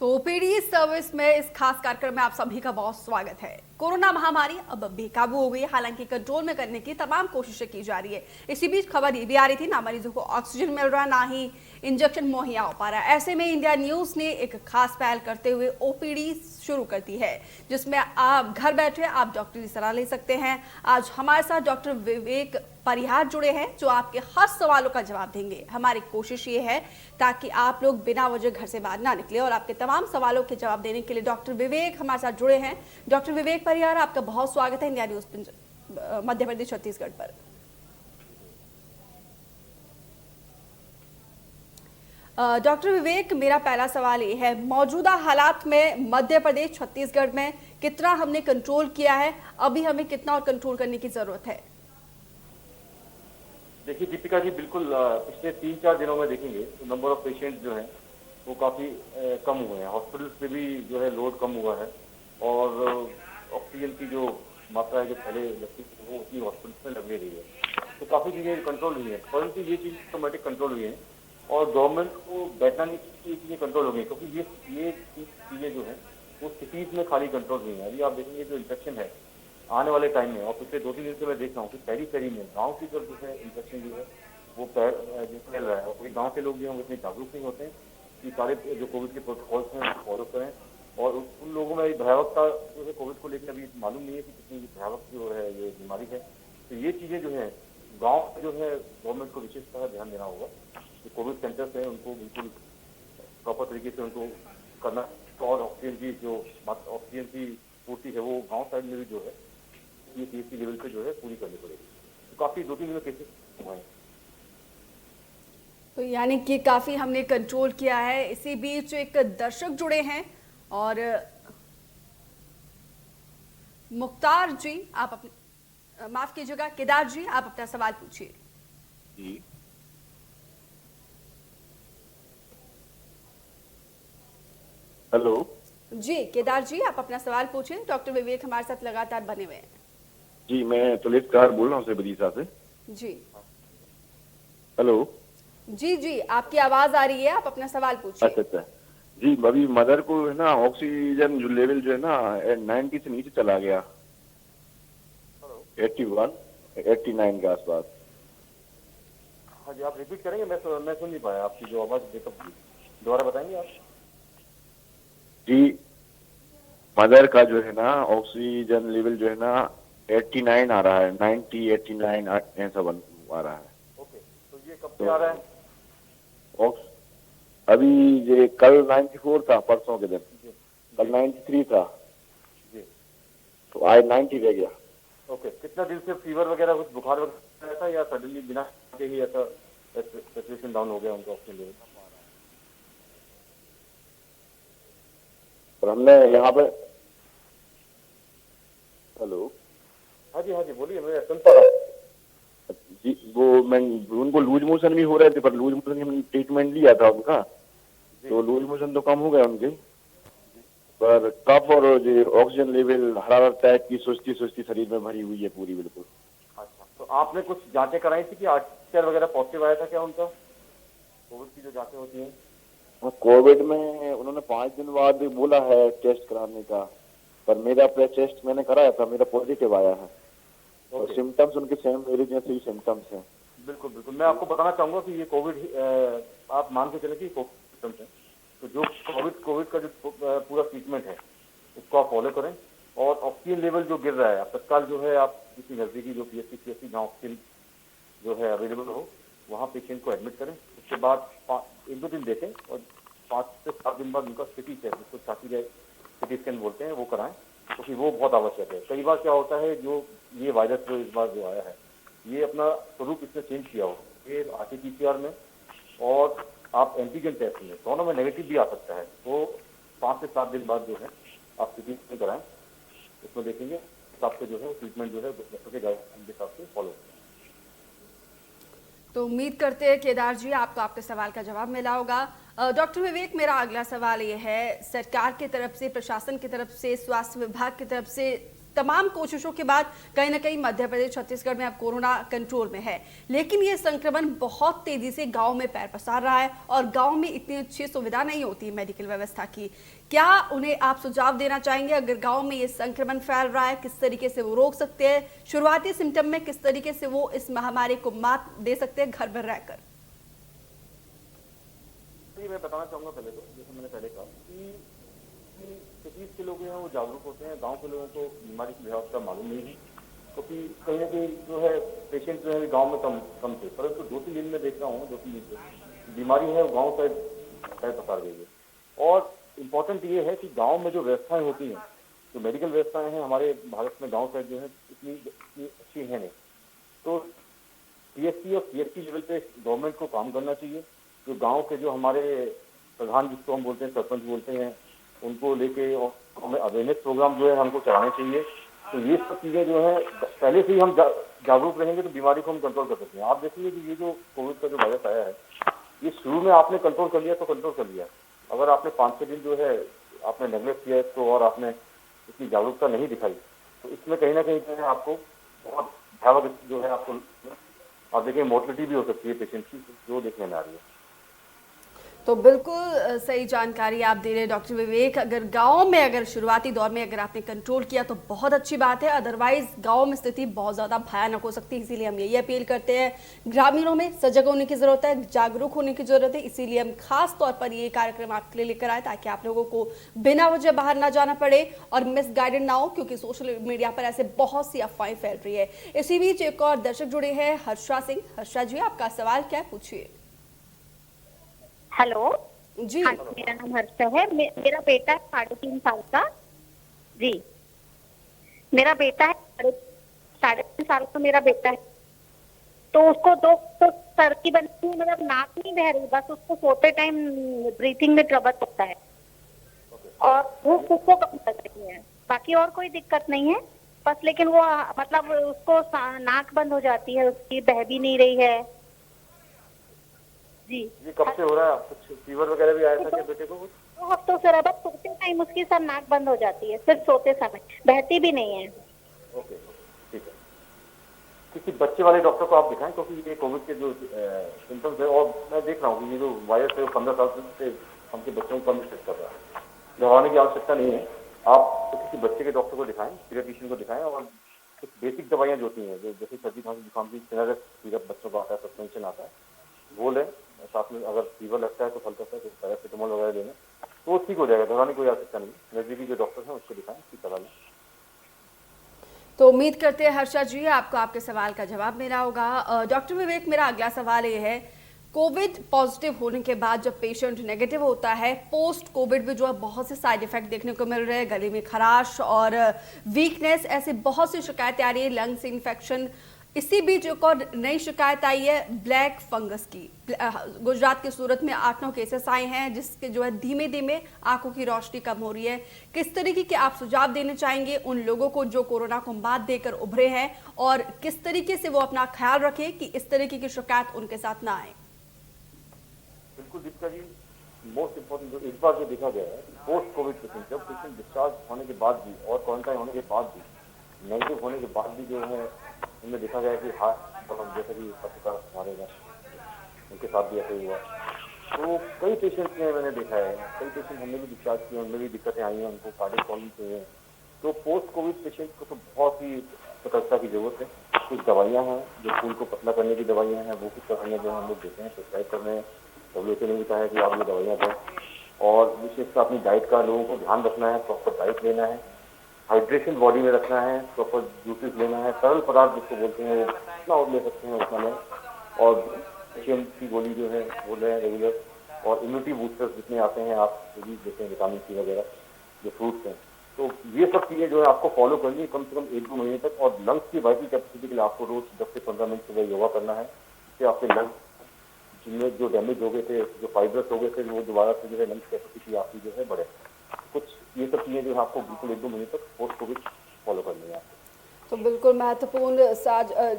तो OPD service में इस खास कार्यक्रम में आप सभी का बहुत स्वागत है। कोरोना महामारी अब बेकाबू हो गई, हालांकि कंट्रोल में करने की तमाम कोशिशें की जा रही है। इसी बीच खबर ये भी आ रही थी, ना मरीजों को ऑक्सीजन मिल रहा, ना ही इंजेक्शन मुहैया हो पा रहा है। ऐसे में इंडिया न्यूज ने एक खास पहल करते हुए ओपीडी शुरू कर दी है, जिसमें आप घर बैठे आप डॉक्टरी सलाह ले सकते हैं। आज हमारे साथ डॉक्टर विवेक परिहार जुड़े हैं, जो आपके हर सवालों का जवाब देंगे। हमारी कोशिश ये है ताकि आप लोग बिना वजह घर से बाहर ना निकले, और आपके तमाम सवालों के जवाब देने के लिए डॉक्टर विवेक हमारे साथ जुड़े हैं। डॉक्टर विवेक परिहार, आपका बहुत स्वागत है इंडिया न्यूज मध्य प्रदेश छत्तीसगढ़ पर। डॉक्टर विवेक, मेरा पहला सवाल ये है, मौजूदा हालात में मध्य प्रदेश छत्तीसगढ़ में कितना हमने कंट्रोल किया है, अभी हमें कितना और कंट्रोल करने की जरूरत है? देखिए दीपिका जी, बिल्कुल पिछले 3-4 दिनों में देखेंगे तो नंबर ऑफ पेशेंट्स जो हैं वो काफ़ी कम हुए हैं। हॉस्पिटल्स पे भी जो है लोड कम हुआ है, और ऑक्सीजन की जो मात्रा है जो पहले लगती थी वो उतनी हॉस्पिटल्स में लग नहीं रही है। तो काफ़ी चीज़ें कंट्रोल हुई हैं, परंतु ये चीज़ ऑटोमेटिक कंट्रोल हुई हैं और गवर्नमेंट को बैठना नहीं चाहिए, चीज़ें कंट्रोल हो गई, क्योंकि ये चीज़ें जो हैं वो सिटीज़ में खाली कंट्रोल हुई हैं। अभी आप देखेंगे जो इन्फेक्शन है आने वाले टाइम में, और पिछले 2-3 दिन से मैं देख रहा हूँ कि पेरी में गांव की तरफ जो है इन्फेक्शन जो है वो फैल रहा है, और कोई गांव के लोग जो हैं वो इतने जागरूक नहीं होते हैं कि सारे जो कोविड के प्रोटोकॉल्स हैं वो फॉलो करें। और उन लोगों में भयावकता जो है कोविड को लेकर अभी मालूम नहीं है कि कितनी भयावक जो है ये बीमारी है। तो ये चीज़ें जो है गाँव जो है गवर्नमेंट को विशेषतः ध्यान देना होगा। जो कोविड सेंटर्स हैं उनको बिल्कुल प्रॉपर तरीके से उनको करना, और ऑक्सीजन की जो ऑक्सीजन की पूर्ति है वो गाँव साइड में भी जो है ये पीएचसी लेवल पे जो है पूरी करनी पड़ेगी। तो काफी 2-3 दिन में केसेस हुए हैं, तो यानी कि काफी हमने कंट्रोल किया है। इसी बीच एक दर्शक जुड़े हैं, और मुख्तार जी, आप अपने माफ कीजिएगा, केदार जी, आप अपना सवाल पूछिए। जी हेलो जी केदार जी, आप अपना सवाल पूछिए। डॉक्टर विवेक हमारे साथ लगातार बने हुए हैं। जी, मैं तुलित कार बोल रहा हूँ से बदीसा से। जी हेलो। जी जी, आपकी आवाज आ रही है, आप अपना सवाल पूछिए। अच्छा। जी, अभी मदर को है ना ऑक्सीजन जो लेवल जो है ना 90 से नीचे चला गया, 81 89 के आसपास। हाँ जी, आप रिपीट करेंगे? मैं सुन नहीं पाया, आपकी जो आवाज ब्रेकअप हुई, दोबारा बताएंगे आप? जी, मदर का जो है ना ऑक्सीजन लेवल जो है ना 89 आ रहा है, 90 89 ऐसा आ रहा है। ओके, तो ये कब से आ रहा है? अभी ये कल 94 था, परसों के दिन कल 93 था जी, तो आज 90 रह गया। ओके, कितना दिन से फीवर वगैरह कुछ बुखार वगैरह था, या सडनली बिना के ही ऐसा सैचुरेशन डाउन हो गया उनका ऑक्सीजन लेवल? और हमने यहाँ पे हेलो। हाँ जी बोलिए, मैं सुन पा रहा हूँ। जी, वो मैं उनको लूज मोशन भी हो रहे थे, पर लूज मोशन की हमने ट्रीटमेंट लिया था उनका, तो लूज मोशन तो कम हो गया उनके, पर कफ और जो ऑक्सीजन लेवल हरारत टाइप की सुस्ती शरीर में भरी हुई है पूरी, बिल्कुल। अच्छा, तो आपने कुछ जांचें कराई थी कि आरटीपीसीआर वगैरह पॉजिटिव आया था क्या उनका? कोविड की जो जांचें होती हैं कोविड में उन्होंने 5 दिन बाद बोला है टेस्ट कराने का, पर मेरा टेस्ट मैंने कराया था, मेरा पॉजिटिव आया है। और सिम्टम्स उनके सेम मेरे जैसे ही सिम्टम्स हैं। बिल्कुल, मैं आपको बताना चाहूंगा कि ये कोविड आप मान के चले कि कोविड सिम्टम्स है, तो जो कोविड का जो पूरा ट्रीटमेंट है उसको आप फॉलो करें। और ऑक्सीजन लेवल जो गिर रहा है, आप तत्काल जो है आप किसी नजदीकी जो पीएचसी जहाँ ऑक्सीजन जो है अवेलेबल हो वहाँ पेशेंट को एडमिट करें। उसके बाद 1-2 दिन देखें, और 5 से 7 दिन बाद उनका सिटी चेक, जिसको छाती का सिटी स्कैन बोलते हैं, वो कराएं, क्योंकि वो बहुत आवश्यक है। कई बार क्या होता है, जो ये वायरस जो इस बार जो आया है ये अपना स्वरूप इसने चेंज किया हो, ये आरटीपीसीआर में और आप एंटीजन टेस्ट में दोनों में नेगेटिव भी आ सकता है। तो 5 से 7 दिन बाद जो है आप सिटी स्कैन कराएं, उसमें देखेंगे हिसाब से जो है ट्रीटमेंट जो है डॉक्टर के गाइडलाइन के हिसाब से फॉलो करें। तो उम्मीद करते हैं केदार जी आपको आपके सवाल का जवाब मिला होगा। डॉक्टर विवेक, मेरा अगला सवाल ये है, सरकार की तरफ से, प्रशासन की तरफ से, स्वास्थ्य विभाग की तरफ से तमाम कोशिशों के बाद कहीं ना कहीं मध्य प्रदेश छत्तीसगढ़ में अब कोरोना कंट्रोल में है, लेकिन ये संक्रमण बहुत तेजी से गांव में पैर पसार रहा है और गांव में इतनी अच्छी सुविधा नहीं होती मेडिकल व्यवस्था की। क्या उन्हें आप सुझाव देना चाहेंगे अगर गांव में ये संक्रमण फैल रहा है, किस तरीके से वो रोक सकते हैं, शुरुआती सिम्टम में किस तरीके से वो इस महामारी को मात दे सकते हैं घर में रहकर? मैं बताना चाहूंगा पहले तो, जैसे मैंने पहले कहा कि सिटीज के लोग हैं वो जागरूक होते हैं, गांव के लोगों को बीमारी की व्यवस्था मालूम नहीं है, क्योंकि कहीं ना कहीं जो है पेशेंट जो है गांव में कम थे, परंतु 2-3 दिन में देख रहा हूँ 2-3 दिन से बीमारी है वो गाँव पैर पसार गई है। और इम्पोर्टेंट ये है कि गाँव में जो व्यवस्थाएं होती हैं, जो मेडिकल व्यवस्थाएं हैं हमारे भारत में गाँव साइड जो है इतनी अच्छी है नहीं। तो पीएचसी और सीएचसी लेवल पे गवर्नमेंट को काम करना चाहिए। जो गांव के जो हमारे प्रधान जिसको हम बोलते हैं सरपंच बोलते हैं, उनको लेके और हमें अवेयरनेस प्रोग्राम जो है हमको चलाने चाहिए। तो ये सब चीज़ें जो है पहले से ही हम जागरूक रहेंगे तो बीमारी को हम कंट्रोल कर सकते हैं। आप देखेंगे कि ये जो कोविड का जो वायरस आया है, ये शुरू में आपने कंट्रोल कर लिया तो कंट्रोल कर लिया, अगर आपने 5-6 दिन जो है आपने नेग्लेक्ट किया इसको और आपने इतनी जागरूकता नहीं दिखाई, तो इसमें कहीं ना कहीं जो है आपको बहुत भयावह जो है आपको आप देखिए मोर्टलिटी भी हो सकती है पेशेंट की, जो देखने में आ रही है। तो बिल्कुल सही जानकारी आप दे रहे हैं डॉक्टर विवेक। अगर गांव में अगर शुरुआती दौर में अगर आपने कंट्रोल किया तो बहुत अच्छी बात है, अदरवाइज गांव में स्थिति बहुत ज़्यादा भयानक हो सकती है। इसीलिए हम यही अपील करते हैं, ग्रामीणों में सजग होने की ज़रूरत है, जागरूक होने की ज़रूरत है। इसीलिए हम खास तौर पर ये कार्यक्रम आपके लिए लेकर आए ताकि आप लोगों को बिना वजह बाहर ना जाना पड़े और मिसगाइडेड ना हो, क्योंकि सोशल मीडिया पर ऐसे बहुत सी अफवाहें फैल रही है। इसी बीच एक और दर्शक जुड़े हैं, हर्षा सिंह। हर्षा जी, आपका सवाल क्या है, पूछिए। हेलो जी हाँ, मेरा नाम हर्षा है। मेरा बेटा है 3.5 साल का। जी, मेरा बेटा है 3.5 साल का मेरा बेटा है। तो उसको तो सर्दी बनती है, मतलब नाक नहीं बह रही, बस उसको सोते टाइम ब्रीथिंग में ट्रबल होता है और वो उसको कम लग रही है। बाकी और कोई दिक्कत नहीं है, बस लेकिन वो मतलब उसको नाक बंद हो जाती है, उसकी बह भी नहीं रही है। जी, ये कब से हो रहा है? कुछ फीवर वगैरह भी आया था क्या बेटे को? 2 हफ्तों से रहा, बस सोते टाइम उसकी सब नाक बंद हो जाती है, सिर्फ सोते समय, बहती भी नहीं है। ओके, ठीक है। किसी बच्चे वाले डॉक्टर को आप दिखाएं, क्योंकि ये कोविड के जो सिम्टम्स है, और मैं देख रहा हूँ कि ये जो वायरस है 15 साल से हमके बच्चों को कम इफेक्ट कर रहा है। दवाने की आवश्यकता नहीं है, आप तो किसी बच्चे के डॉक्टर को दिखाएं, पीडियाट्रिशियन को दिखाएं, और कुछ बेसिक दवाइयाँ जो होती हैं, जैसे सर्दी खांसी जुकाम की सिनारस सिरप बच्चों को आता है, सस्पेंशन आता है, वो लें। साथ में अगर फीवर लगता है तो हल्का सा पैरासिटामोल वगैरह लेना, तो वो ठीक हो जाएगा। दवाने की कोई आवश्यकता नहीं, नजदीकी जो डॉक्टर हैं उसको दिखाएं, उसकी सलाह लें। तो उम्मीद करते हैं हर्षा जी आपको आपके सवाल का जवाब मिला होगा। डॉक्टर विवेक, मेरा अगला सवाल ये है, कोविड पॉजिटिव होने के बाद जब पेशेंट नेगेटिव होता है, पोस्ट कोविड में जो है बहुत से साइड इफेक्ट देखने को मिल रहे हैं, गले में खराश और वीकनेस, ऐसे बहुत सी शिकायतें आ रही है, लंग्स इन्फेक्शन। इसी बीच एक और नई शिकायत आई है ब्लैक फंगस की। गुजरात के सूरत में 8-9 केसेस आए हैं, जिसके जो है धीमे धीमे आंखों की रोशनी कम हो रही है। किस तरीके के आप सुझाव देने चाहेंगे उन लोगों को जो कोरोना को मात देकर उभरे हैं, और किस तरीके से वो अपना ख्याल रखें कि इस तरीके की शिकायत उनके साथ ना आए? बिल्कुल दीपिका जी, मोस्ट इम्पोर्टेंट जो इस बार जो देखा गया है, पोस्ट कोविड पेशेंट, जब पेशेंट डिस्चार्ज होने के बाद भी और क्वारंटाइन होने के बाद भी, नेगेटिव होने के बाद भी जो है उनमें देखा गया कि हार्ट प्रॉब्लम, जैसे कि पत्रकार हमारे में उनके साथ भी ऐसे हुआ। तो कई पेशेंट्स में मैंने देखा है, कई पेशेंट हमने भी डिस्चार्ज किए, उनमें भी दिक्कतें आई हैं, उनको कार्डियक प्रॉब्लम्स हुए हैं। तो पोस्ट कोविड पेशेंट को तो बहुत ही सतर्कता की जरूरत है। कुछ दवाइयाँ हैं जो खून को पतला करने की दवाइयाँ हैं, वो कुछ दवाइयाँ जो हम लोग देते हैं, प्रिस्क्राइब कर रहे हैं। WHO ने भी कहा है कि आप ये दवाइयाँ दें, और विशेषकर अपनी डाइट का लोगों को ध्यान रखना है, प्रॉपर डाइट लेना है, हाइड्रेशन बॉडी में रखना है, प्रॉपर जूसेस लेना है, तरल पदार्थ जिसको बोलते हैं वो जितना और ले सकते हैं उतना लें, और कैल्शियम की गोली जो है वो लें रेगुलर, और इम्यूनिटी बूस्टर्स जितने आते हैं आप वो भी देते हैं, विटामिन सी वगैरह जो फ्रूट्स हैं। तो ये सब चीज़ें जो है आपको फॉलो करनी है कम से कम 1-2 महीने तक। और लंग्स की वाइटल कैपेसिटी के लिए आपको रोज 10 से 15 मिनट सुबह योगा करना है, जिससे आपके लंग्स जिनमें जो डैमेज हो गए थे, जो फाइब्रस हो गए थे, वो दोबारा से जो है लंग्स कैपेसिटी आपकी जो है बढ़े। कुछ ये सब चीज़ें जो है आपको बिल्कुल 1-2 महीने तक पोस्ट कोविड फॉलो करनी है आपको। तो बिल्कुल महत्वपूर्ण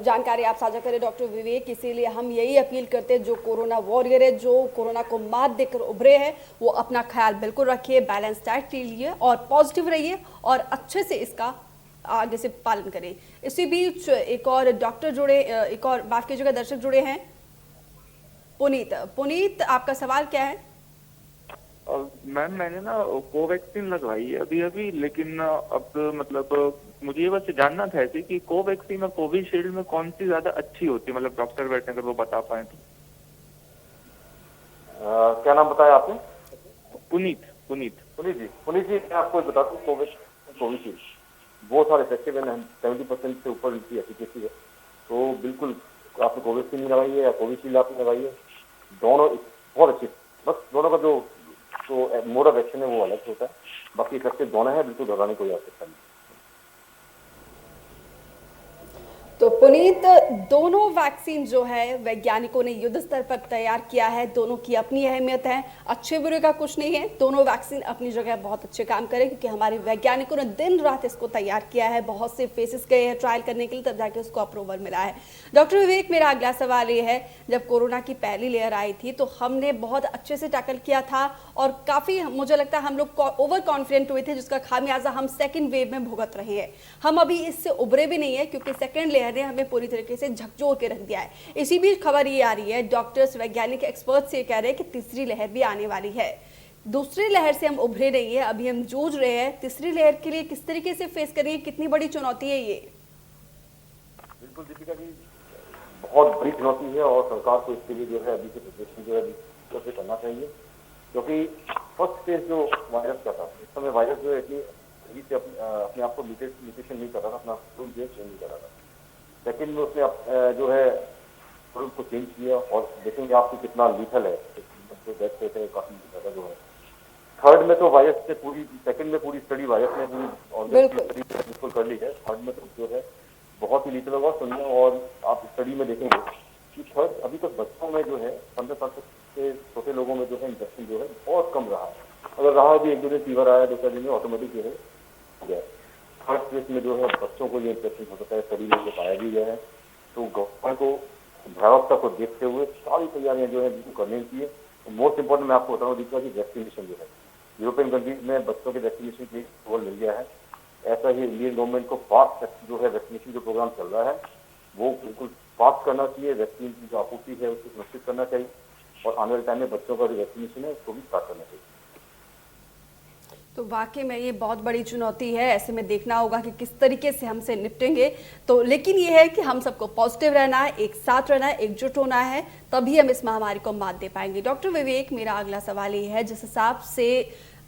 जानकारी आप साझा करें डॉक्टर विवेक। इसीलिए हम यही अपील करते हैं, जो कोरोना वॉरियर है, जो कोरोना को मात देकर उभरे हैं, वो अपना ख्याल बिल्कुल रखिए, बैलेंस डाइट लीजिए और पॉजिटिव रहिए और अच्छे से इसका आगे से पालन करें। इसी बीच एक और डॉक्टर जुड़े, एक और माफ कीजिएगा दर्शक जुड़े हैं, पुनीत। पुनीत, आपका सवाल क्या है? मैम मैंने ना कोवैक्सीन लगवाई है अभी अभी, लेकिन अब मतलब मुझे ये बस जानना था ऐसे कि कोवैक्सीन और कोविशील्ड में कौन सी ज्यादा अच्छी होती है, मतलब डॉक्टर बैठे अगर वो बता पाए तो। क्या नाम बताया आपने? पुनीत। पुनीत पुनीत जी मैं आपको बता दूं, कोविशील्ड बहुत सारे इफेक्टिव है, 70% से ऊपर इसकी एफिकेसी है। तो बिल्कुल आपने कोवैक्सीन भी लगाई है या कोविशील्ड आपने लगाई है, दोनों बहुत अच्छी। बस दोनों का जो मोड ऑफ एक्शन है वो अलग होता है, बाकी इफेक्टिव दोनों है, बिल्कुल घबराने कोई आवश्यकता नहीं। तो पुनीत, दोनों वैक्सीन जो है वैज्ञानिकों ने युद्ध स्तर पर तैयार किया है, दोनों की अपनी अहमियत है, अच्छे बुरे का कुछ नहीं है। दोनों वैक्सीन अपनी जगह बहुत अच्छे काम करें, क्योंकि हमारे वैज्ञानिकों ने दिन रात इसको तैयार किया है, बहुत से फेसेस गए हैं ट्रायल करने के लिए, तब जाके उसको अप्रूवल मिला है। डॉक्टर विवेक, मेरा अगला सवाल ये है, जब कोरोना की पहली लेयर आई थी तो हमने बहुत अच्छे से टैकल किया था और काफी मुझे लगता है हम लोग ओवर कॉन्फिडेंट हुए थे, जिसका खामियाजा हम सेकेंड वेव में भुगत रहे हैं। हम अभी इससे उभरे भी नहीं है, क्योंकि सेकेंड लेयर ने हमें पूरी तरीके से झकझोर के रख दिया है। इसी बीच खबर ये आ रही है, डॉक्टर्स, वैज्ञानिक, एक्सपर्ट्स ये कह रहे हैं कि तीसरी लहर भी आने वाली है। दूसरी लहर से हम उभरे नहीं है, अभी हम जूझ रहे हैं। तीसरी लहर के लिए किस तरीके से फेस करिए, कितनी बड़ी चुनौती है ये? बिल्कुल दीपिका जी, बहुत बड़ी चुनौती है और सरकार को इसके लिए जो है अभी से प्रिपरेशन जो है अभी करना चाहिए, क्योंकि फर्स्ट फेज जो वायरस का था, इस समय वायरस जो है कि अपने आप को म्यूटेशन नहीं कर रहा था, अपना रूप जो चेंज नहीं कर रहा था। सेकेंड में उसने जो है रूप को चेंज किया और देखेंगे आपको कितना लीथल है, जो डेथ रेट है काफी ज्यादा जो है। थर्ड में तो वायरस से पूरी, सेकेंड में पूरी स्टडी वायरस ने पूरी बिल्कुल कर ली है। थर्ड में तो जो है बहुत ही लीथल होगा। सुनिए, और आप स्टडी में देखेंगे कि थर्ड अभी तक बच्चों में जो है 15 साल से छोटे लोगों में जो है इंफेक्शन जो है बहुत कम रहा है। अगर रहा भी 1-2 दिन फीवर आया 2-4 दिन में ऑटोमेटिक जो है हो गया। थर्ड फेज में जो है बच्चों को ये इंफेक्शन हो सकता है, स्टडी में पाया भी गया है। तो गवर्नमेंट को भयावहता को देखते हुए सारी तैयारियां जो है करनी चाहिए। मोस्ट इंपॉर्टेंट मैं आपको बता रहा हूँ कि वैक्सीनेशन जो है यूरोपियन कंट्रीज में बच्चों के वैक्सीनेशन के लिए अप्रूवल मिल गया है। ऐसा ही इंडियन गवर्नमेंट को फास्ट जो है वैक्सीनेशन जो प्रोग्राम चल रहा है वो बिल्कुल फास्ट करना चाहिए। वैक्सीन की जो आपूर्ति है उसको सुनिश्चित करना चाहिए और आने वाले टाइम में बच्चों का जो वैक्सीनेशन है उसको भी स्टार्ट करना चाहिए। तो वाकई में ये बहुत बड़ी चुनौती है, ऐसे में देखना होगा कि किस तरीके से हमसे निपटेंगे। तो लेकिन ये है कि हम सबको पॉजिटिव रहना है, एक साथ रहना है, एकजुट होना है, तभी हम इस महामारी को मात दे पाएंगे। डॉक्टर विवेक, मेरा अगला सवाल ये है, जिस हिसाब से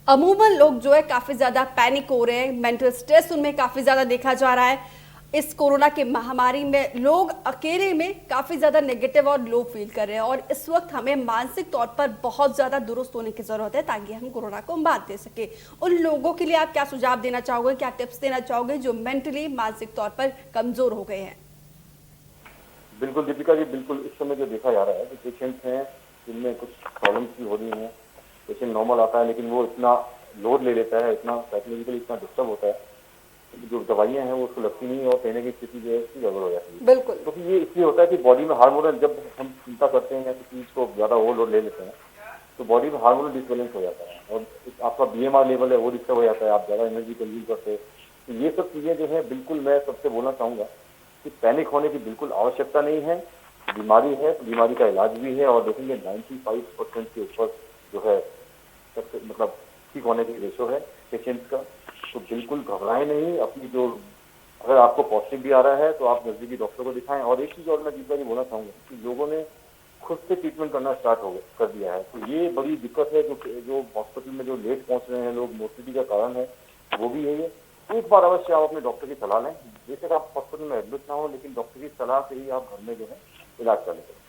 अमूमन लोग जो है काफी ज्यादा पैनिक हो रहे हैं, मेंटल स्ट्रेस उनमें काफी ज्यादा देखा जा रहा है, इस कोरोना के महामारी में लोग अकेले में काफी ज्यादा नेगेटिव और लो फील कर रहे हैं, और इस वक्त हमें मानसिक तौर पर बहुत ज्यादा दुरुस्त होने की जरूरत है ताकि हम कोरोना को मात दे सके। उन लोगों के लिए आप क्या सुझाव देना चाहोगे, क्या टिप्स देना चाहोगे जो मेंटली, मानसिक तौर पर कमजोर हो गए हैं? बिल्कुल दीपिका जी, बिल्कुल इस समय जो देखा जा रहा है कि पेशेंट्स हैं जिनमें कुछ प्रॉब्लम्स भी हो रही हैं। पेशेंट नॉर्मल आता है लेकिन वो इतना लोड ले लेता है, इतना साइकोलॉजिकली इतना डिस्टर्ब होता है, जो दवाइयां हैं वो उसको लगती नहीं और कहने की स्थिति जो है उसकी गड़बड़ हो जाती है। बिल्कुल, क्योंकि ये इसलिए होता है कि बॉडी में हार्मोनल, जब हम चिंता करते हैं या किसी चीज को ज्यादा ओवरलोड ले लेते हैं तो बॉडी में हार्मोनल डिसबैलेंस हो जाता है और आपका BMR लेवल है वो डिस्टर्ब हो जाता है, आप ज्यादा एनर्जी कंज्यूम करते हैं। तो ये सब चीजें जो है बिल्कुल मैं सबसे बोलना चाहूंगा कि पैनिक होने की बिल्कुल आवश्यकता नहीं है। बीमारी है तो बीमारी का इलाज भी है और देखेंगे 95% के ऊपर जो है मतलब ठीक होने की रेशो है पेशेंट्स का। तो बिल्कुल घबराएं नहीं। अपनी जो अगर आपको पॉजिटिव भी आ रहा है तो आप नजदीकी डॉक्टर को दिखाएं। और एक चीज और मैं दीपिका जी बोलना चाहूंगा कि लोगों ने खुद से ट्रीटमेंट करना स्टार्ट कर दिया है, तो ये बड़ी दिक्कत है। जो हॉस्पिटल में जो लेट पहुंच रहे हैं लोग, मोर्टिलिटी का कारण है वो भी यही है। एक बार अवश्य आप अपने डॉक्टर की सलाह लें। बेशक आप हॉस्पिटल में एडमिट ना हो लेकिन डॉक्टर की सलाह से ही आप घर में जो है इलाज कर लेते हैं।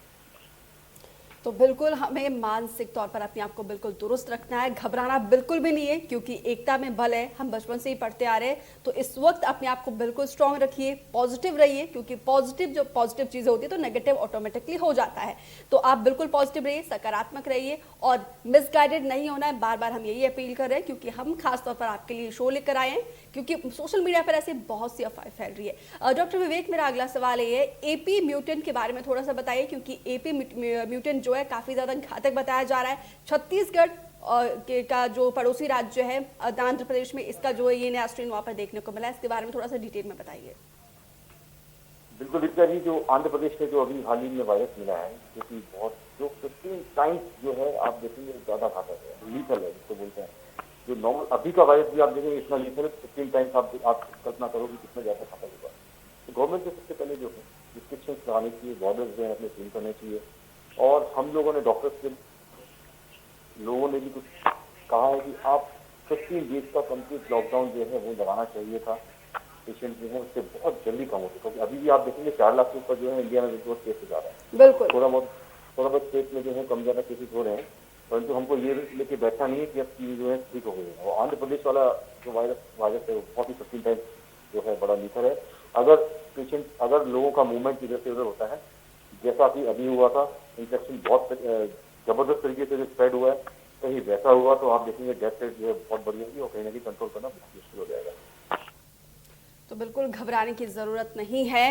तो बिल्कुल हमें मानसिक तौर पर अपने आप को बिल्कुल दुरुस्त रखना है, घबराना बिल्कुल भी नहीं है, क्योंकि एकता में बल है। हम बचपन से ही पढ़ते आ रहे हैं। तो इस वक्त अपने आप को बिल्कुल स्ट्रांग रखिए, पॉजिटिव रहिए, क्योंकि जो पॉजिटिव चीजें होती है तो नेगेटिव ऑटोमेटिकली हो जाता है। तो आप बिल्कुल पॉजिटिव रहिए, सकारात्मक रहिए और मिसगाइडेड नहीं होना है। बार बार हम यही अपील कर रहे हैं, क्योंकि हम खासतौर पर आपके लिए शो लेकर आए हैं, क्योंकि सोशल मीडिया पर ऐसे बहुत सी अफवाहें फैल रही है। डॉक्टर विवेक, मेरा अगला सवाल ये है, AP म्यूटेंट के बारे में थोड़ा सा बताइए, क्योंकि AP म्यूटेंट जो है काफी ज्यादा घातक बताया जा रहा है। छत्तीसगढ़ का जो पड़ोसी राज्य है आंध्र प्रदेश में, इसका जो ये नया स्ट्रेन वहाँ पर देखने को मिला, इसके बारे में थोड़ा सा डिटेल में बताइए। बिल्कुल दीपिका जी, जो आंध्र प्रदेश में जो अभी हाल ही में वायरस मिला है, जो कि बहुत जो 15 टाइम्स जो है आप देखेंगे ज्यादा घातक है, लीथल है जिसको बोलते हैं। जो नॉर्मल अभी का वायरस भी आप देखेंगे इतना लीथल है, 15 टाइम्स आप कल्पना करो कि कितना ज्यादा घातक होगा। तो गवर्नमेंट को सबसे पहले जो है रिस्ट्रिक्शन लगानी चाहिए, बॉर्डर्स जो है अपने सील करने चाहिए, और हम लोगों ने डॉक्टर्स के लोगों ने भी कुछ कहा है कि आप 15 डेज का कंप्लीट लॉकडाउन जो है वो लगाना चाहिए था। पेशेंट जो है उससे बहुत जल्दी कम होते, क्योंकि अभी भी आप देखेंगे 4 लाख के ऊपर जो है इंडिया में रिपोर्ट केसेस आ रहा है। बिल्कुल, थोड़ा बहुत स्टेट में जो है कम ज्यादा केसेस हो रहे हैं, परंतु हमको ये लेके बैठना नहीं है कि अब चीज जो है ठीक हो गई है। और आंध्र प्रदेश वाला जो वायरस है वो बहुत ही 15 टाइम्स जो है बड़ा लीथल है। अगर लोगों का मूवमेंट इधर से उधर होता है, जैसा कि अभी हुआ था, इन्फेक्शन बहुत जबरदस्त तरीके से स्प्रेड हुआ है, कहीं वैसा हुआ तो आप देखेंगे डेथ रेट जो है बहुत बढ़ी होगी और कहीं ना कहीं कंट्रोल करना बहुत मुश्किल हो जाएगा। तो बिल्कुल घबराने की जरूरत नहीं है,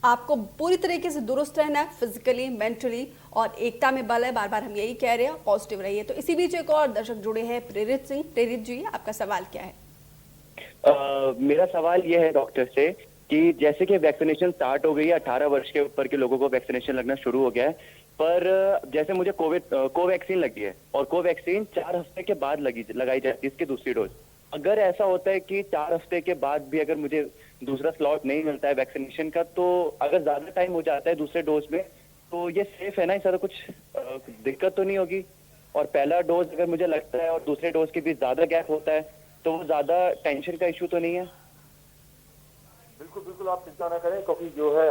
आपको पूरी तरीके से दुरुस्त रहना है, फिजिकली, मेंटली, और एकता में बल है, बार बार हम यही कह रहे हैं, पॉजिटिव रहिए। तो इसी बीच एक और दर्शक जुड़े हैं, प्रेरित सिंह। प्रेरित जी, आपका सवाल क्या है? मेरा सवाल ये है डॉक्टर से कि जैसे कि वैक्सीनेशन स्टार्ट हो गई है, 18 वर्ष के ऊपर के लोगों को वैक्सीनेशन लगना शुरू हो गया है, पर जैसे मुझे कोवैक्सीन लगी है और कोवैक्सीन 4 हफ्ते के बाद लगाई जाती है इसकी दूसरी डोज। अगर ऐसा होता है कि 4 हफ्ते के बाद भी अगर मुझे दूसरा स्लॉट नहीं मिलता है वैक्सीनेशन का, तो अगर ज्यादा टाइम हो जाता है दूसरे डोज में, तो ये सेफ है ना, इसका तो कुछ दिक्कत तो नहीं होगी? और पहला डोज अगर मुझे लगता है और दूसरे डोज के बीच ज्यादा गैप होता है, तो वो ज्यादा टेंशन का इशू तो नहीं है? बिल्कुल आप चिंता न करें, क्योंकि जो है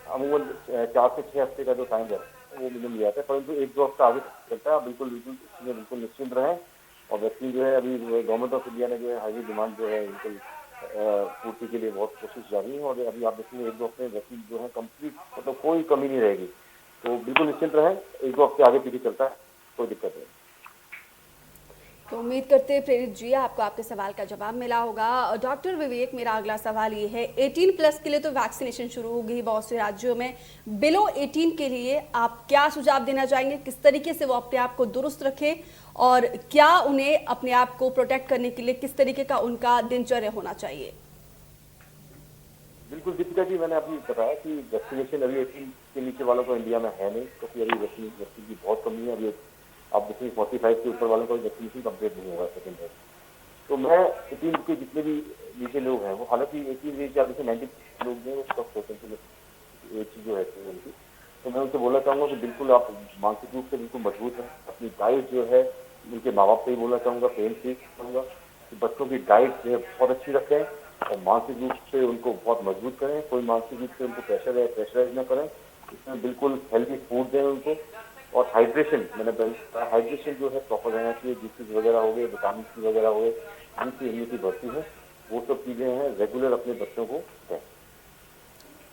अमूमन 4 से 6 हफ्ते का जो टाइम है वो मिल जाता है, परंतु 1-2 हफ्ता आगे चलता है। बिल्कुल निश्चिंत रहें। और वैक्सीन जो है अभी गवर्नमेंट ऑफ इंडिया ने जो है हाईली डिमांड जो है बिल्कुल पूर्ति के लिए बहुत कोशिश जारी है, और अभी आप देखेंगे 1-2 हफ्ते में वैक्सीन जो है कंप्लीट, मतलब कोई कमी नहीं रहेगी। तो बिल्कुल निश्चिंत रहें, 1-2 हफ्ते आगे पीछे चलता है, कोई दिक्कत नहीं। तो उम्मीद करते हैं प्रेरित जी आपको आपके सवाल का जवाब मिला होगा। डॉक्टर विवेक, मेरा अगला सवाल ये है, 18+ के लिए तो वैक्सीनेशन शुरू हो गई बहुत से राज्यों में, बिलो 18 के लिए आप क्या सुझाव देना चाहेंगे? किस तरीके से वो अपने आप को दुरुस्त रखें, और क्या उन्हें अपने आप को प्रोटेक्ट करने के लिए किस तरीके का उनका दिनचर्या होना चाहिए? बिल्कुल दीपिका जी, मैंने अभी बताया कि वैक्सीनेशन अभी 18 के नीचे वालों को इंडिया में है नहीं, क्योंकि अभी वैक्सीन की बहुत कमी है। अभी आप देखिए 45 के ऊपर वालों को वैक्सीनेशन कंप्लीट नहीं होगा सेकेंड डोज। तो मैं 18 के जितने भी नीचे लोग हैं, वो हालांकि 18 एज या जैसे 90 लोग हैं वो सब पोटेंशियल एज जो है उनकी, तो मैं उनसे बोलना चाहूँगा कि बिल्कुल आप मानसिक रूप से बिल्कुल मजबूत हैं। अपनी डाइट जो है, उनके माँ बाप से ही बोलना चाहूँगा, पेरेंट्स से कहूँगा कि बच्चों की डाइट जो है बहुत अच्छी रखें, और मानसिक रूप से उनको बहुत मजबूत करें। कोई मानसिक रूप से उनको प्रेशराइज न करें, इसमें बिल्कुल हेल्दी फूड दें उनको। और हाइड्रेशन, हाइड्रेशन जो है प्रॉपर रहना चाहिए, जूसेस वगैरह हो गए, विटामिन सी वगैरह हो गए, जिनसे इम्यूनिटी बढ़ती है, वो सब चीज़ें हैं रेगुलर अपने बच्चों को दें।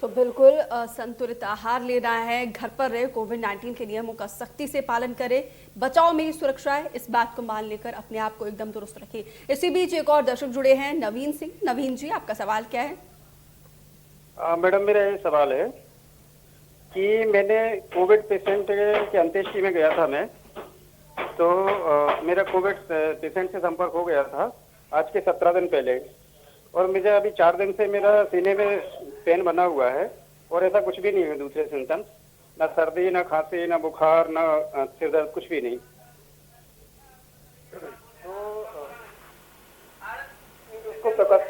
तो बिल्कुल संतुलित आहार लेना है, घर पर रहे, कोविड-19 के नियमों का सख्ती से पालन करें, बचाव में ही सुरक्षा है, इस बात को मान लेकर अपने आप को एकदम दुरुस्त रखिए। इसी बीच एक और दर्शक जुड़े हैं, नवीन सिंह। नवीन जी, आपका सवाल क्या है? मैडम, मेरा ये सवाल है कि मैंने कोविड पेशेंट के अंत्येष्टि में गया था मैं, तो मेरा कोविड पेशेंट से संपर्क हो गया था आज के 17 दिन पहले, और मुझे अभी 4 दिन से मेरा सीने में पेन बना हुआ है, और ऐसा कुछ भी नहीं है दूसरे सिम्टम्स, ना सर्दी, ना खांसी, ना बुखार, ना सिर दर्द, कुछ भी नहीं। तो उसको प्रकाश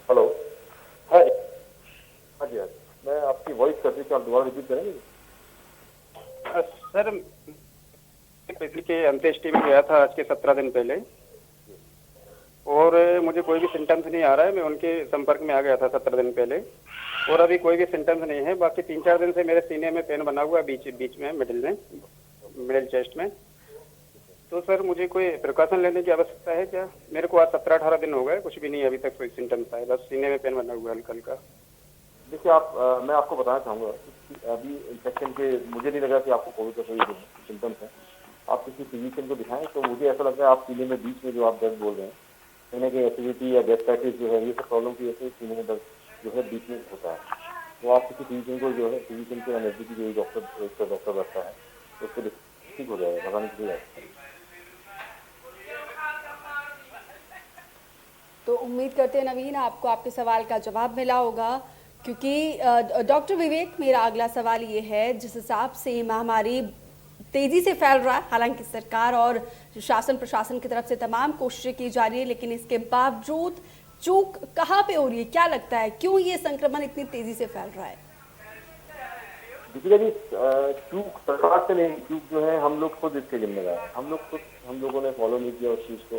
हेलो। हाँ हाँ जी, मैं आपकी वॉइस करती हूँ, आप दोबारा रिपीट करेंगे? सर, किसी के अंत्येष्टि में गया था आज के 17 दिन पहले, और मुझे कोई भी सिम्टम्स नहीं आ रहा है। मैं उनके संपर्क में आ गया था 17 दिन पहले, और अभी कोई भी सिम्टम्स नहीं है। बाकी 3-4 दिन से मेरे सीने में पेन बना हुआ है, बीच में, मिडिल चेस्ट में। तो सर, मुझे कोई प्रिकॉशन लेने की आवश्यकता है क्या? मेरे को आज 17-18 दिन हो गए, कुछ भी नहीं अभी तक कोई सिम्टम्स आए, बस सीने में पेन बना हुआ है हल्का हल्का। देखिए मैं आपको बताना चाहूँगा कि अभी इन्फेक्शन के, मुझे नहीं लगा कि आपको कोविड का कोई सिम्टम्स है। आप किसी फिजिशियन को दिखाएं, तो मुझे ऐसा लगता है आप सीने में बीच में जो आप दर्द बोल रहे हैं, कहीं ना कहीं एसिडिटी या गैस्ट्राइटिस जो है ये सब प्रॉब्लम की वजह से सीने में दर्द जो है बीच में होता है। तो आप किसी फिजिशियन को जो है फिजिशियन के नजदीकी जो डॉक्टर रहता है तो उसको ठीक हो जाएगा, लगाने के लिए। तो उम्मीद करते हैं नवीन आपको आपके सवाल का जवाब मिला होगा, क्योंकि डॉक्टर विवेक मेरा अगला सवाल ये है, जिस हिसाब से ये महामारी तेजी से फैल रहा है, हालांकि सरकार और शासन प्रशासन की तरफ से तमाम कोशिशें की जा रही है, लेकिन इसके बावजूद चूक कहाँ पे हो रही है? क्या लगता है क्यों ये संक्रमण इतनी तेजी से फैल रहा है? देखिए जी, चूक सरकार से नहीं, चूक जो है हम लोग खुद इसके जिम्मेदार हैं। हम लोगों ने फॉलो नहीं किया उस चीज को,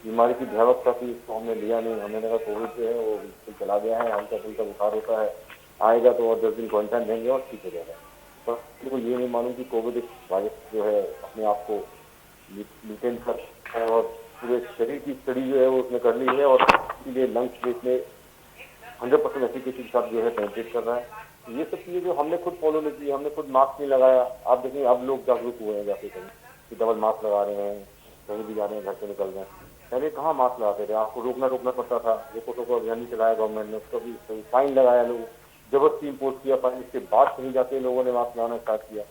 बीमारी की भयावहता थी इसको हमने लिया नहीं। हमने कहा कोविड जो है वो बिल्कुल चला गया है, हल्का फुल्का बुखार होता है, आएगा तो और 10 दिन क्वारंटाइन रहेंगे और ठीक हो जाएगा। पर तो ये नहीं मालूम कि कोविड वायरस जो है अपने आप को म्यूटेंट कर है और पूरे शरीर की स्टडी जो है वो उसने कर ली है और इसीलिए लंग्स में इसमें 100% एफिकेसी के साथ जो है पेनिट्रेट कर रहा है। ये सब चीजें जो हमने खुद फॉलो नहीं की, हमने खुद मास्क नहीं लगाया। आप देखेंगे अब लोग जागरूक हुए हैं जाके कहीं कि डबल मास्क लगा रहे हैं, कहीं भी जा रहे हैं, घर से निकल रहे हैं। पहले कहाँ मास्क लगाते थे, आपको रोकना पड़ता था। रिपोर्टों को अभियान नहीं चलाया गवर्नमेंट ने, उसको भी फाइन लगाया, लोग जबरदस्ती इम्पोज किया फाइन, इसके बाद कहीं जाके लोगों ने मास्क लगाना स्टार्ट किया।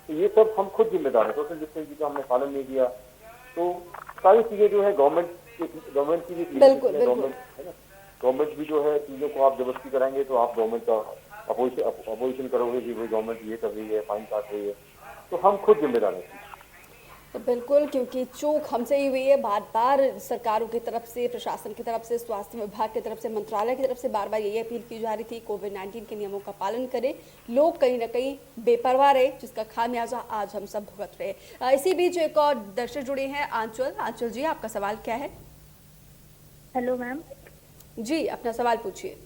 तो ये सब हम खुद जिम्मेदार हैं, सोशल डिस्टेंसिंग का हमने पालन नहीं किया। तो सारी चीजें जो है गवर्नमेंट की भी गवर्नमेंट है ना, गवर्नमेंट भी जो है चीजों को आप जबरदस्ती कराएंगे तो आप गवर्नमेंट का अपोजिशन करोगे कि भाई गवर्नमेंट ये कर रही है, फाइन काट रही है। तो हम खुद जिम्मेदार हैं। बिल्कुल, क्योंकि चूक हमसे ही हुई है। बार बार सरकारों की तरफ से, प्रशासन की तरफ से, स्वास्थ्य विभाग की तरफ से, मंत्रालय की तरफ से बार बार यही अपील की जा रही थी कोविड-19 के नियमों का पालन करें। लोग कहीं ना कहीं बेपरवाह रहे, जिसका खामियाजा आज हम सब भुगत रहे। इसी बीच एक और दर्शक जुड़े हैं, आंचल जी, आपका सवाल क्या है? हेलो मैम जी, अपना सवाल पूछिए।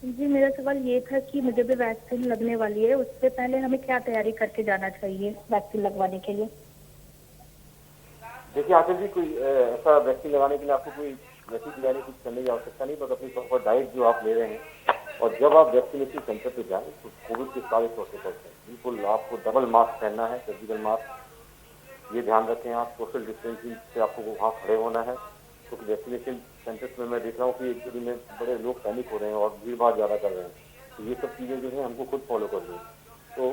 जी, मेरा सवाल ये था कि मुझे भी वैक्सीन लगने वाली है, उससे पहले हमें क्या तैयारी करके जाना चाहिए वैक्सीन लगवाने के लिए? देखिए आखिर जी, कोई ऐसा वैक्सीन लगाने के लिए आपको कोई वैसी तैयारी कुछ करने की आवश्यकता नहीं, बस अपनी प्रॉपर डाइट जो आप ले रहे हैं और जब आप वैक्सीनेशन सेंटर पे जाएं तो कोविड के सारे प्रोटोकॉल हैं। बिल्कुल आपको डबल मास्क पहनना है, सर्जिकल मास्क, ये ध्यान रखें आप। सोशल डिस्टेंसिंग से आपको वहाँ खड़े होना है, क्योंकि वैक्सीनेशन सेंटर्स में मैं देख रहा हूँ कि एक दिन में बड़े लोग पैनिक हो रहे हैं और भीड़ भाड़ ज़्यादा कर रहे हैं। तो ये सब चीज़ें जो है हमको खुद फॉलो करनी है। तो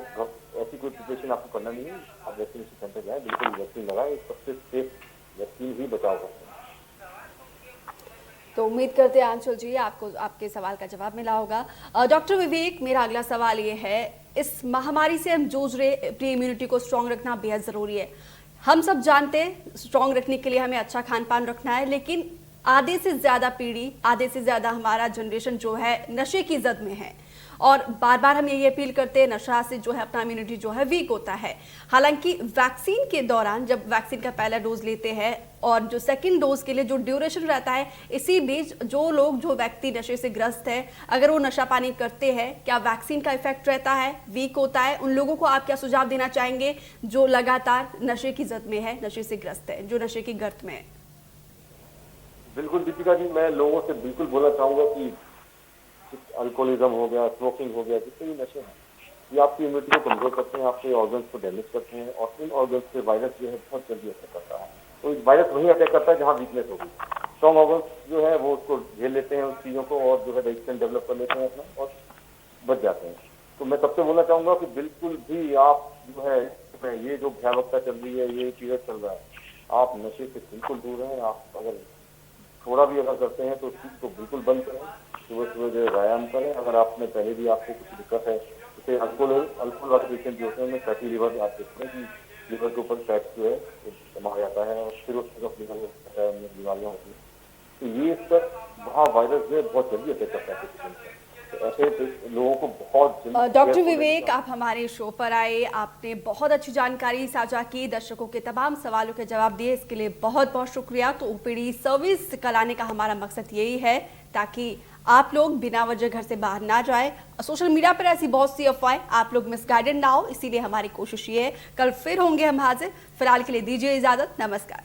ऐसी कोई प्रिपरेशन आपको करना नहीं है, आप वैक्सीनेशन सेंटर जाएं, बिल्कुल वैक्सीन लगाएं, सबसे सेफ वैक्सीन ही बचाव करते हैं। तो उम्मीद करते हैं आंचल जी आपको आपके सवाल का जवाब मिला होगा। डॉक्टर विवेक, मेरा अगला सवाल ये है, इस महामारी से हम जूझ रहे, अपनी इम्यूनिटी को स्ट्रांग रखना बेहद जरूरी है। हम सब जानते हैं स्ट्रांग रखने के लिए हमें अच्छा खान पान रखना है, लेकिन आधे से ज्यादा पीढ़ी, आधे से ज्यादा हमारा जनरेशन जो है नशे की जद में है और बार बार हम यही अपील करते हैं, नशा से जो है अपना इम्यूनिटी जो है वीक होता है। हालांकि वैक्सीन के दौरान जब वैक्सीन का पहला डोज लेते हैं और जो सेकंड डोज के लिए जो ड्यूरेशन रहता है, इसी बीच जो व्यक्ति नशे से ग्रस्त है, अगर वो नशा पानी करते हैं, क्या वैक्सीन का इफेक्ट रहता है, वीक होता है? उन लोगों को आप क्या सुझाव देना चाहेंगे जो लगातार नशे की जद में है, नशे से ग्रस्त है, जो नशे की गर्त में है? बिल्कुल दीपिका जी, मैं लोगों से बिल्कुल बोलना चाहूंगा कि अल्कोहलिज्म हो गया, स्मोकिंग हो गया, जितने भी नशे हैं ये आपकी इम्यूनिटी को कमजोर करते हैं, आपके ऑर्गन्स को डैमेज करते हैं और इन ऑर्गन्स से वायरस जो है बहुत जल्दी अटैक करता है। तो वायरस वही अटैक करता है जहाँ वीकनेस होगी। स्ट्रॉन्ग ऑर्गन्स जो है वो उसको झेल लेते हैं उस चीज़ों को और जो है रेजिस्टेंस डेवलप कर लेते हैं अपना और बच जाते हैं। तो मैं सबसे बोलना चाहूंगा कि बिल्कुल भी आप जो है ये जो भयावहता चल रही है, ये पीरियड चल रहा है, आप नशे से बिल्कुल दूर रहें। आप अगर थोड़ा भी अगर करते हैं तो उस चीज़ को बिल्कुल बंद करें, सुबह सुबह जो है व्यायाम करें। अगर आपने पहले भी आपको कुछ दिक्कत है, जैसे अल्कोहल वाले पेशेंट जो होते हैं उनमें फैटी लिवर, आप देखते हैं कि लिवर के ऊपर फैट जो है जमा हो जाता है और फिर उसमें बीमारियाँ होती हैं। तो ये सब वहाँ वायरस जो है बहुत जल्दी अटैक करता है पेशेंट को। तो ऐसे लोगों को बहुत जल्दी। डॉक्टर विवेक, आप हमारे शो पर आए, आपने बहुत अच्छी जानकारी साझा की, दर्शकों के तमाम सवालों के जवाब दिए, इसके लिए बहुत बहुत शुक्रिया। तो ओपीडी सर्विस कराने का हमारा मकसद यही है ताकि आप लोग बिना वजह घर से बाहर ना जाए। सोशल मीडिया पर ऐसी बहुत सी अफवाहें, आप लोग मिसगाइडेड ना हो, इसीलिए हमारी कोशिश ये है। कल फिर होंगे हम हाजिर। फिलहाल के लिए दीजिए इजाजत, नमस्कार।